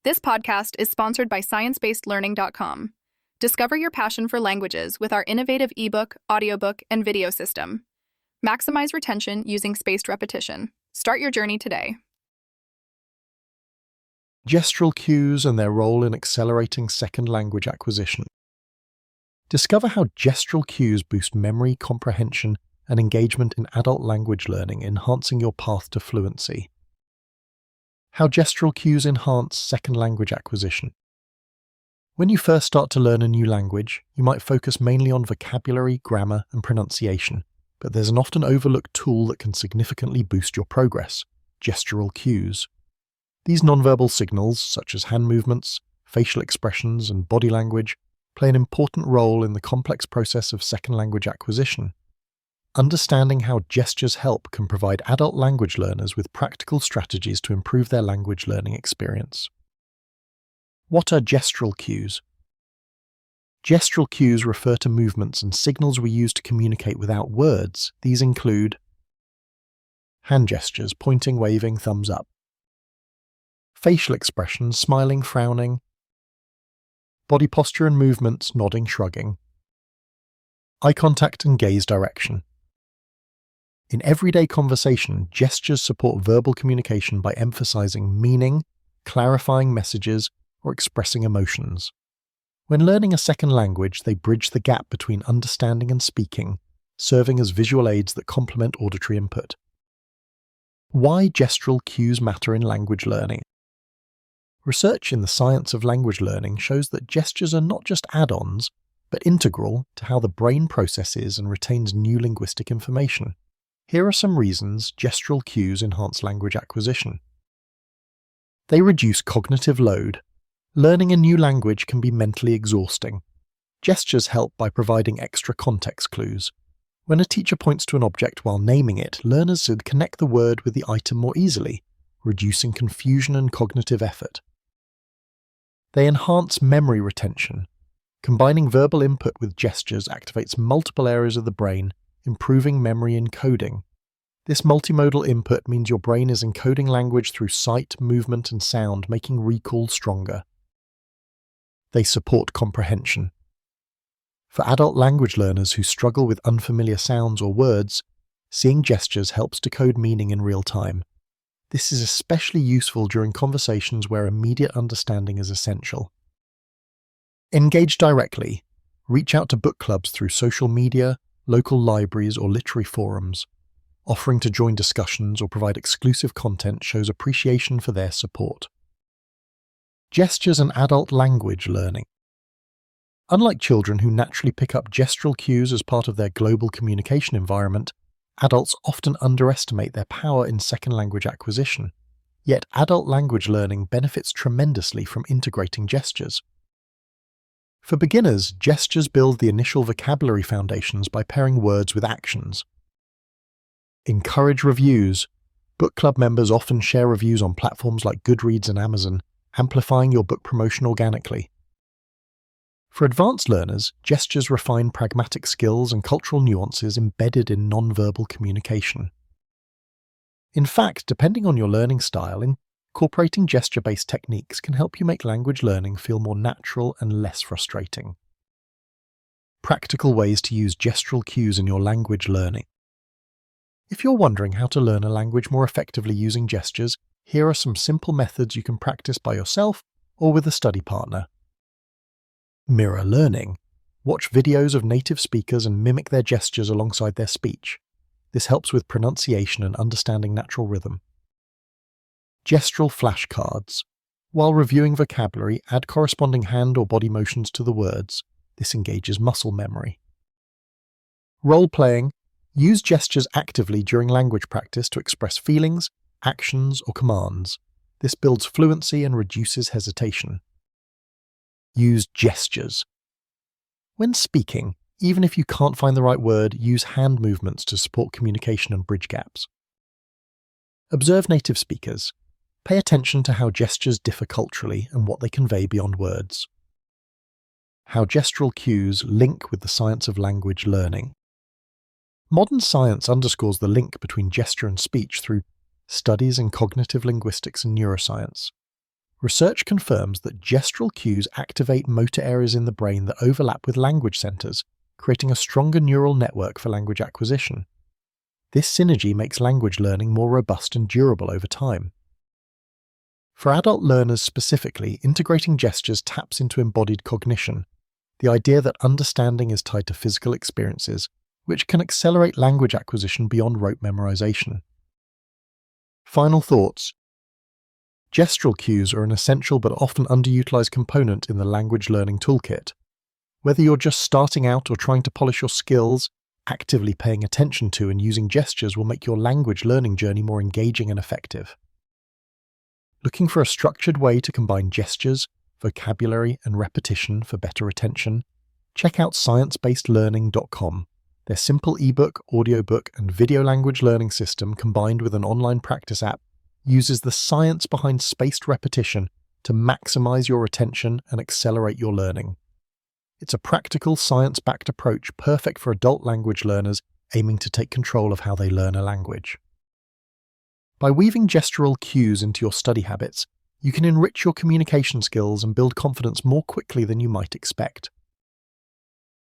This podcast is sponsored by sciencebased.learning.com. Discover your passion for languages with our innovative ebook, audiobook, and video system. Maximize retention using spaced repetition. Start your journey today. Gestural cues and their role in accelerating second language acquisition. Discover how gestural cues boost memory, comprehension, and engagement in adult language learning, enhancing your path to fluency. How gestural cues enhance second language acquisition. When you first start to learn a new language, you might focus mainly on vocabulary, grammar, and pronunciation, but there's an often overlooked tool that can significantly boost your progress: gestural cues. These nonverbal signals, such as hand movements, facial expressions, and body language, play an important role in the complex process of second language acquisition. Understanding how gestures help can provide adult language learners with practical strategies to improve their language learning experience. What are gestural cues? Gestural cues refer to movements and signals we use to communicate without words. These include hand gestures, pointing, waving, thumbs up; facial expressions, smiling, frowning; body posture and movements, nodding, shrugging; eye contact and gaze direction. In everyday conversation, gestures support verbal communication by emphasizing meaning, clarifying messages, or expressing emotions. When learning a second language, they bridge the gap between understanding and speaking, serving as visual aids that complement auditory input. Why gestural cues matter in language learning. Research in the science of language learning shows that gestures are not just add-ons, but integral to how the brain processes and retains new linguistic information. Here are some reasons gestural cues enhance language acquisition. They reduce cognitive load. Learning a new language can be mentally exhausting. Gestures help by providing extra context clues. When a teacher points to an object while naming it, learners should connect the word with the item more easily, reducing confusion and cognitive effort. They enhance memory retention. Combining verbal input with gestures activates multiple areas of the brain, improving memory encoding. This multimodal input means your brain is encoding language through sight, movement, and sound, making recall stronger. They support comprehension. For adult language learners who struggle with unfamiliar sounds or words, seeing gestures helps decode meaning in real time. This is especially useful during conversations where immediate understanding is essential. Engage directly. Reach out to book clubs through social media, local libraries, or literary forums. Offering to join discussions or provide exclusive content shows appreciation for their support. Gestures and adult language learning. Unlike children who naturally pick up gestural cues as part of their global communication environment, adults often underestimate their power in second language acquisition. Yet adult language learning benefits tremendously from integrating gestures. For beginners, gestures build the initial vocabulary foundations by pairing words with actions. Encourage reviews. Book club members often share reviews on platforms like Goodreads and Amazon, amplifying your book promotion organically. For advanced learners, gestures refine pragmatic skills and cultural nuances embedded in nonverbal communication. In fact, depending on your learning style, incorporating gesture-based techniques can help you make language learning feel more natural and less frustrating. Practical ways to use gestural cues in your language learning. If you're wondering how to learn a language more effectively using gestures, here are some simple methods you can practice by yourself or with a study partner. Mirror learning. Watch videos of native speakers and mimic their gestures alongside their speech. This helps with pronunciation and understanding natural rhythm. Gestural flashcards. While reviewing vocabulary, add corresponding hand or body motions to the words. This engages muscle memory. Role-playing. Use gestures actively during language practice to express feelings, actions, or commands. This builds fluency and reduces hesitation. Use gestures. When speaking, even if you can't find the right word, use hand movements to support communication and bridge gaps. Observe native speakers. Pay attention to how gestures differ culturally and what they convey beyond words. How gestural cues link with the science of language learning. Modern science underscores the link between gesture and speech through studies in cognitive linguistics and neuroscience. Research confirms that gestural cues activate motor areas in the brain that overlap with language centers, creating a stronger neural network for language acquisition. This synergy makes language learning more robust and durable over time. For adult learners specifically, integrating gestures taps into embodied cognition, the idea that understanding is tied to physical experiences, which can accelerate language acquisition beyond rote memorization. Final thoughts. Gestural cues are an essential but often underutilized component in the language learning toolkit. Whether you're just starting out or trying to polish your skills, actively paying attention to and using gestures will make your language learning journey more engaging and effective. Looking for a structured way to combine gestures, vocabulary, and repetition for better retention? Check out sciencebasedlearning.com. Their simple ebook, audiobook, and video language learning system combined with an online practice app uses the science behind spaced repetition to maximize your retention and accelerate your learning. It's a practical, science-backed approach perfect for adult language learners aiming to take control of how they learn a language. By weaving gestural cues into your study habits, you can enrich your communication skills and build confidence more quickly than you might expect.